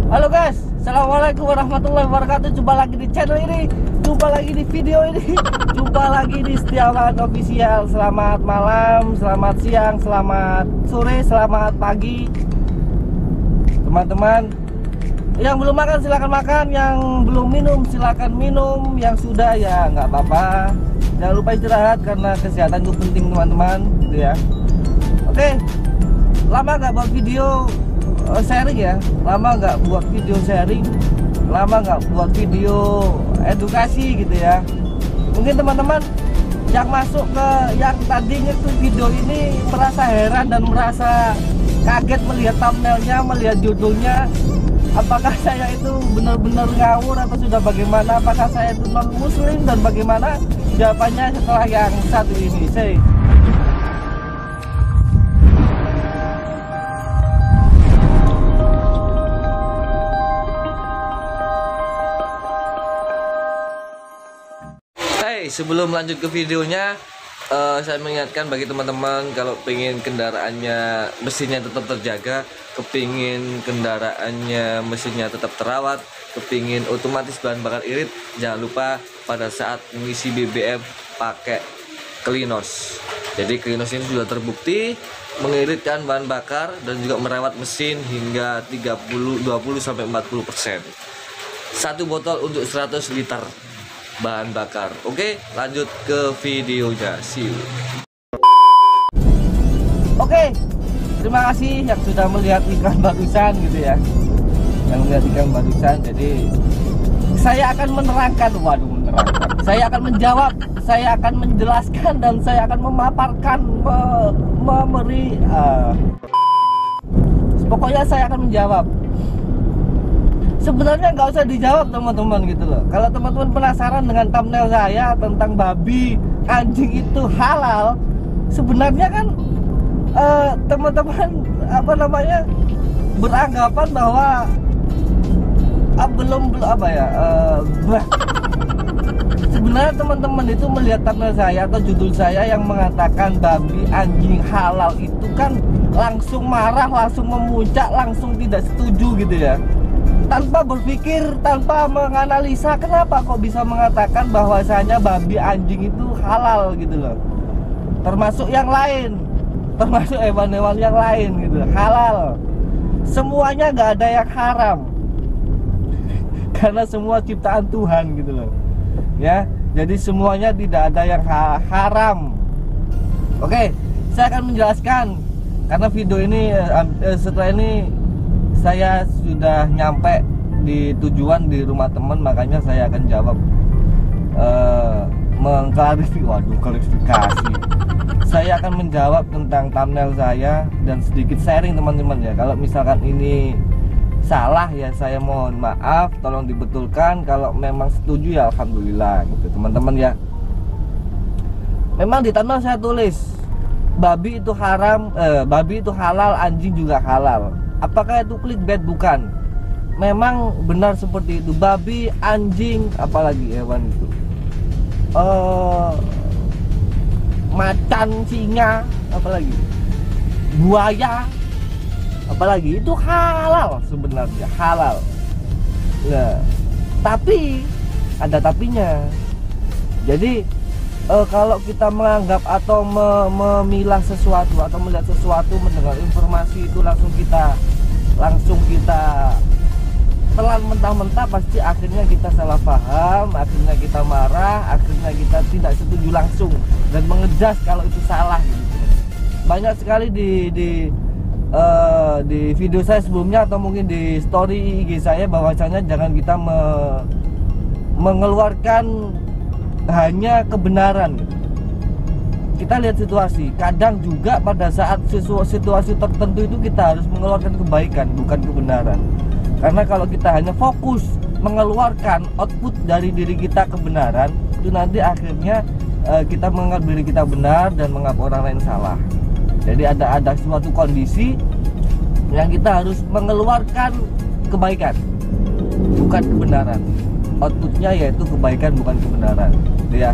Halo guys, assalamualaikum warahmatullahi wabarakatuh. Jumpa lagi di channel ini, jumpa lagi di video ini, jumpa lagi di Setiawan Official. Selamat malam, selamat siang, selamat sore, selamat pagi, teman-teman. Yang belum makan silakan makan, yang belum minum silakan minum, yang sudah ya nggak apa-apa. Jangan lupa istirahat karena kesehatan itu penting teman-teman, gitu ya. Oke, lama nggak buat video sharing ya, lama nggak buat video sharing, lama nggak buat video edukasi gitu ya. Mungkin teman-teman yang masuk ke yang tadinya tuh video ini merasa heran dan merasa kaget melihat thumbnailnya, melihat judulnya. Apakah saya itu benar-benar ngawur atau sudah bagaimana? Apakah saya itu non muslim dan bagaimana? Jawabannya setelah yang satu ini. Sebelum lanjut ke videonya, saya mengingatkan bagi teman-teman kalau pengen kendaraannya mesinnya tetap terjaga, kepingin kendaraannya mesinnya tetap terawat, kepingin otomatis bahan bakar irit, jangan lupa pada saat mengisi BBM pakai Klinos. Jadi Klinos ini sudah terbukti mengiritkan bahan bakar dan juga merawat mesin hingga 20-40%. Satu botol untuk 100 liter bahan bakar. Oke, lanjut ke videonya. See you. Oke, terima kasih yang sudah melihat iklan barusan gitu ya. Yang melihat iklan barusan. Jadi saya akan menerangkan, saya akan menjawab, saya akan menjelaskan dan saya akan memaparkan, memberi. Pokoknya saya akan menjawab. Sebenarnya nggak usah dijawab teman-teman gitu loh. Kalau teman-teman penasaran dengan thumbnail saya tentang babi anjing itu halal, sebenarnya kan teman-teman beranggapan bahwa sebenarnya teman-teman itu melihat thumbnail saya atau judul saya yang mengatakan babi anjing halal itu kan langsung marah, langsung memuncak, langsung tidak setuju gitu ya. Tanpa berpikir, tanpa menganalisa kenapa kok bisa mengatakan bahwasanya babi anjing itu halal gitu loh. Termasuk yang lain, termasuk hewan-hewan yang lain gitu, halal. Semuanya nggak ada yang haram, karena semua ciptaan Tuhan gitu loh. Ya, jadi semuanya tidak ada yang haram. Oke, saya akan menjelaskan karena video ini setelah ini saya sudah nyampe di tujuan di rumah teman, makanya saya akan jawab klarifikasi. Saya akan menjawab tentang thumbnail saya dan sedikit sharing teman-teman ya. Kalau misalkan ini salah ya saya mohon maaf, tolong dibetulkan. Kalau memang setuju ya alhamdulillah gitu teman-teman ya. Memang di thumbnail saya tulis babi itu haram, babi itu halal, anjing juga halal. Apakah itu clickbait? Bukan. Memang benar seperti itu. Babi, anjing, apalagi hewan itu, macan, singa, apalagi buaya, apalagi itu halal sebenarnya, halal. Nah, tapi ada tapinya. Jadi kalau kita menganggap atau memilah sesuatu atau melihat sesuatu, mendengar informasi itu langsung kita telan mentah-mentah, pasti akhirnya kita salah paham, akhirnya kita marah, akhirnya kita tidak setuju langsung dan mengejas kalau itu salah gitu. Banyak sekali di video saya sebelumnya atau mungkin di story IG saya bahwasanya jangan kita mengeluarkan hanya kebenaran gitu. Kita lihat situasi, kadang juga pada saat situasi tertentu itu kita harus mengeluarkan kebaikan, bukan kebenaran. Karena kalau kita hanya fokus mengeluarkan output dari diri kita kebenaran, itu nanti akhirnya kita menganggap diri kita benar dan menganggap orang lain salah. Jadi ada suatu kondisi yang kita harus mengeluarkan kebaikan, bukan kebenaran. Outputnya yaitu kebaikan, bukan kebenaran ya.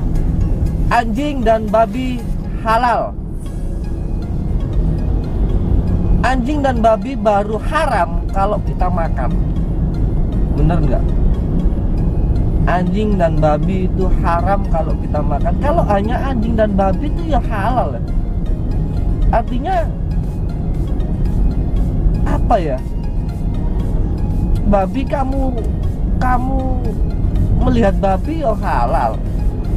Anjing dan babi halal. Anjing dan babi baru haram kalau kita makan. Bener nggak? Anjing dan babi itu haram kalau kita makan. Kalau hanya anjing dan babi itu ya halal. Artinya apa ya? Babi kamu melihat babi ya halal.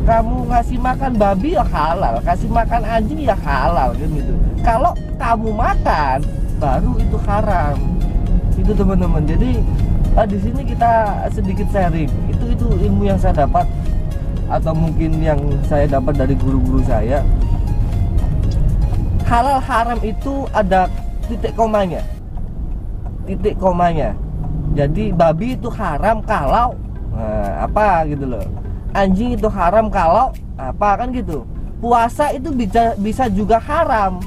Kamu ngasih makan babi ya halal, kasih makan anjing ya halal gitu. Kalau kamu makan baru itu haram. Itu teman-teman. Jadi di sini kita sedikit sharing. Itu ilmu yang saya dapat, atau mungkin yang saya dapat dari guru-guru saya. Halal haram itu ada titik komanya. Titik komanya. Jadi babi itu haram kalau apa gitu loh. Anjing itu haram kalau apa kan gitu. Puasa itu bisa juga haram,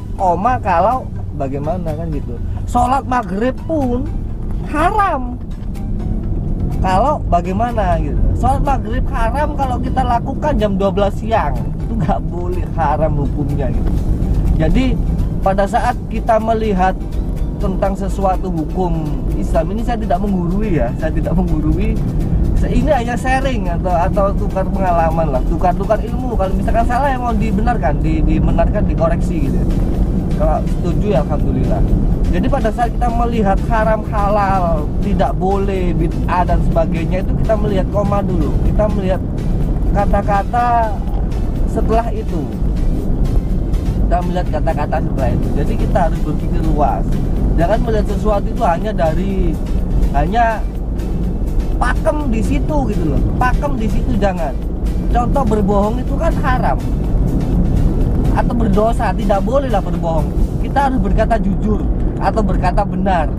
kalau bagaimana kan gitu. Sholat maghrib pun haram kalau bagaimana gitu. Sholat maghrib haram kalau kita lakukan jam 12 siang, itu nggak boleh, haram hukumnya gitu. Jadi pada saat kita melihat tentang sesuatu hukum Islam ini, saya tidak menggurui ya, saya tidak menggurui. Ini hanya sharing atau tukar pengalaman lah, tukar ilmu. Kalau misalkan salah yang mau dibenarkan, dibenarkan, dikoreksi gitu. Kalau setuju ya alhamdulillah. Jadi pada saat kita melihat haram halal, tidak boleh, bid'ah dan sebagainya, itu kita melihat koma dulu. Kita melihat kata-kata setelah itu. Kita melihat kata-kata setelah itu. Jadi kita harus berpikir luas. Jangan melihat sesuatu itu hanya pakem di situ gitu loh. Pakem di situ jangan. Contoh berbohong itu kan haram. Atau berdosa, tidak boleh lah berbohong. Kita harus berkata jujur atau berkata benar.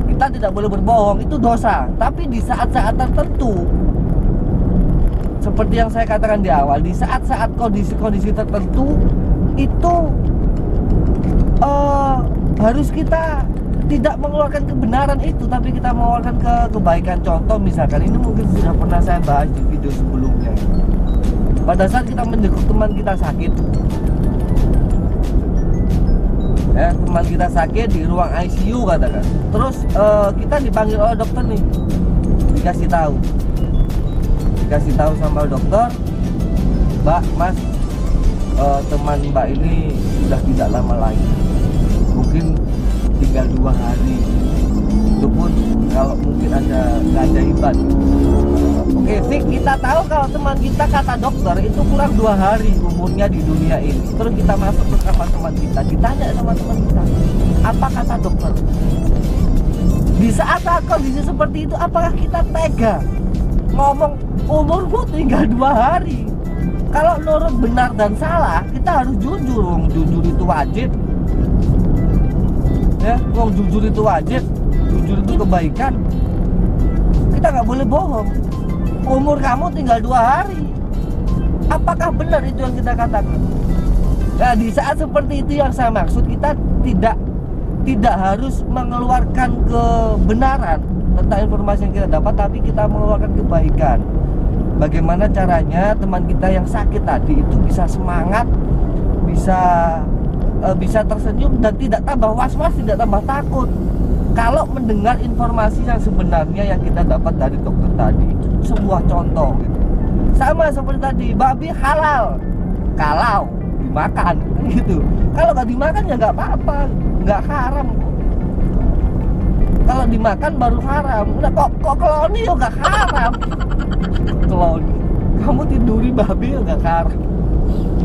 Kita tidak boleh berbohong, itu dosa. Tapi di saat-saat tertentu, seperti yang saya katakan di awal, di saat-saat kondisi-kondisi tertentu itu harus kita tidak mengeluarkan kebenaran itu, tapi kita mengeluarkan kebaikan. Contoh misalkan, ini mungkin sudah pernah saya bahas di video sebelumnya. Pada saat kita menjenguk teman kita sakit, teman kita sakit di ruang ICU katakan, terus kita dipanggil oleh dokter nih, dikasih tahu sama dokter, Mbak, Mas, teman Mbak ini sudah tidak lama lagi, mungkin tinggal 2 hari. Itu pun kalau mungkin ada keajaiban. Oke, Fik, kita tahu kalau teman kita kata dokter itu kurang 2 hari umurnya di dunia ini. Terus kita masuk ke kamar teman kita, ditanya sama teman kita, apa kata dokter? Di saat kondisi seperti itu, apakah kita tega ngomong umurmu tinggal 2 hari? Kalau menurut benar dan salah, kita harus jujur. Jujur itu wajib. Ya, jujur itu wajib, jujur itu kebaikan. Kita nggak boleh bohong. Umur kamu tinggal 2 hari. Apakah benar itu yang kita katakan? Nah, di saat seperti itu yang saya maksud, kita tidak harus mengeluarkan kebenaran tentang informasi yang kita dapat, tapi kita mengeluarkan kebaikan. Bagaimana caranya teman kita yang sakit tadi itu bisa semangat, bisa tersenyum dan tidak tambah was-was, tidak tambah takut kalau mendengar informasi yang sebenarnya yang kita dapat dari dokter tadi. Itu sebuah contoh gitu. Sama seperti tadi, babi halal kalau dimakan gitu. Kalau nggak dimakan ya nggak apa-apa, nggak haram. Kalau dimakan baru haram. Udah kok keloni ya nggak haram. Keloni, kamu tiduri babi ya nggak haram.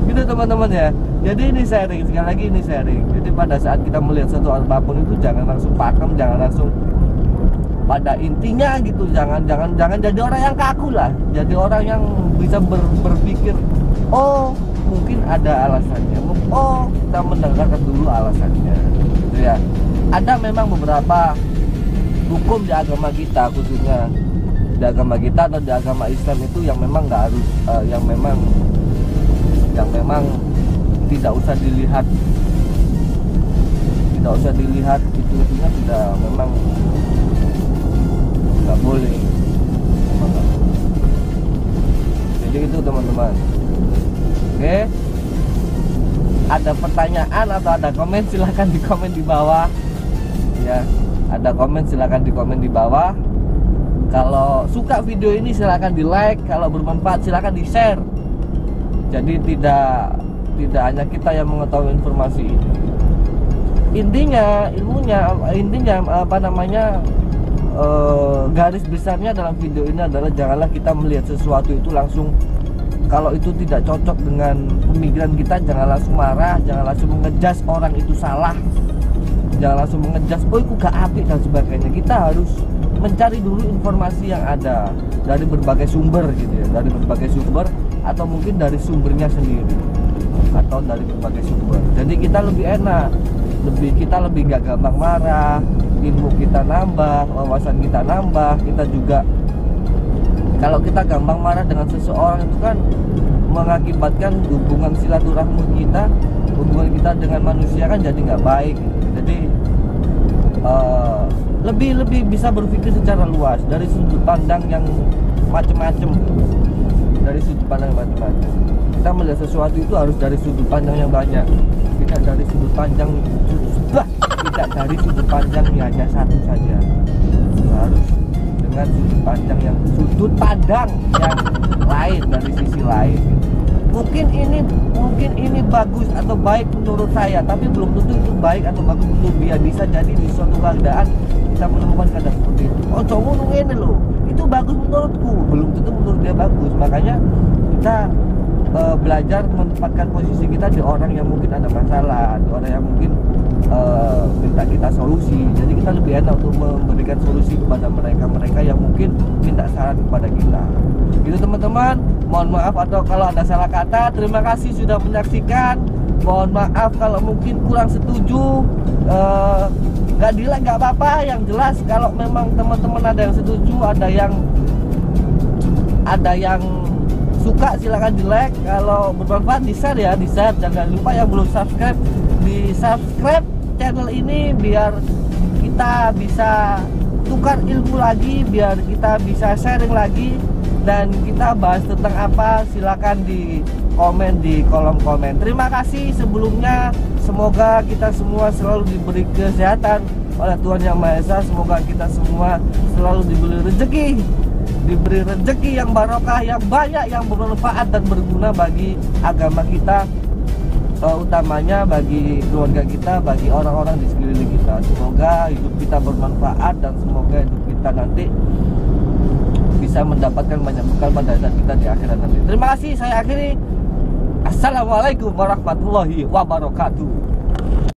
Gitu teman-teman ya. Jadi ini sharing, sekali lagi ini sharing. Jadi pada saat kita melihat sesuatu apapun itu jangan langsung pakem, jangan langsung pada intinya gitu. Jangan jadi orang yang kaku lah. Jadi orang yang bisa berpikir, oh mungkin ada alasannya. Oh, kita mendengarkan dulu alasannya. Gitu ya. Ada memang beberapa hukum di agama kita, khususnya di agama kita atau di agama Islam itu yang memang nggak harus, yang memang tidak usah dilihat, itu sudah memang nggak boleh. Jadi itu teman-teman. Oke, ada pertanyaan atau ada komen silahkan di komen di bawah ya. Ada komen silahkan di komen di bawah. Kalau suka video ini silahkan di like, kalau bermanfaat silahkan di share. Jadi tidak hanya kita yang mengetahui informasi ini. Intinya apa namanya, garis besarnya dalam video ini adalah janganlah kita melihat sesuatu itu langsung, kalau itu tidak cocok dengan pemikiran kita, jangan langsung marah, jangan langsung mengejas orang itu salah, jangan langsung mengejas oh itu gak apik dan sebagainya. Kita harus mencari dulu informasi yang ada dari berbagai sumber gitu ya, dari berbagai sumber atau mungkin dari sumbernya sendiri atau dari berbagai sumber. Jadi kita lebih enak, kita lebih gak gampang marah, ilmu kita nambah, wawasan kita nambah. Kita juga kalau kita gampang marah dengan seseorang itu kan mengakibatkan hubungan silaturahmi kita, hubungan kita dengan manusia kan jadi nggak baik gitu. Jadi lebih bisa berpikir secara luas dari sudut pandang yang macam-macam, dari sudut pandang macam-macam. Kita melihat sesuatu itu harus dari sudut pandang yang banyak, tidak dari sudut pandang yang hanya satu saja. Harus dengan sudut pandang yang lain, dari sisi lain. Mungkin ini bagus atau baik menurut saya, tapi belum tentu itu baik atau bagus menurut dia. Bisa jadi di suatu keadaan kita menemukan keadaan seperti itu. Oh cowok ini loh, itu bagus menurutku, belum tentu menurut dia bagus. Makanya kita belajar menempatkan posisi kita di orang yang mungkin ada masalah, di orang yang mungkin minta kita solusi. Jadi kita lebih enak untuk memberikan solusi kepada mereka yang mungkin minta saran kepada kita. Gitu teman-teman, mohon maaf atau kalau ada salah kata. Terima kasih sudah menyaksikan. Mohon maaf kalau mungkin kurang setuju, nggak di-like nggak apa-apa. Yang jelas kalau memang teman-teman ada yang setuju, ada yang suka silakan di-like. Kalau bermanfaat di-share ya, di-share. Jangan lupa yang belum subscribe, di-subscribe channel ini biar kita bisa tukar ilmu lagi, biar kita bisa sharing lagi. Dan kita bahas tentang apa, silakan di komen di kolom komen. Terima kasih sebelumnya. Semoga kita semua selalu diberi kesehatan oleh Tuhan Yang Maha Esa. Semoga kita semua selalu diberi rezeki yang barokah, yang banyak, yang bermanfaat dan berguna bagi agama kita, utamanya bagi keluarga kita, bagi orang-orang di sekeliling kita. Semoga hidup kita bermanfaat dan semoga hidup kita nanti bisa mendapatkan banyak bekal pada saat kita di akhirat nanti. Terima kasih, saya akhiri. Assalamualaikum warahmatullahi wabarakatuh.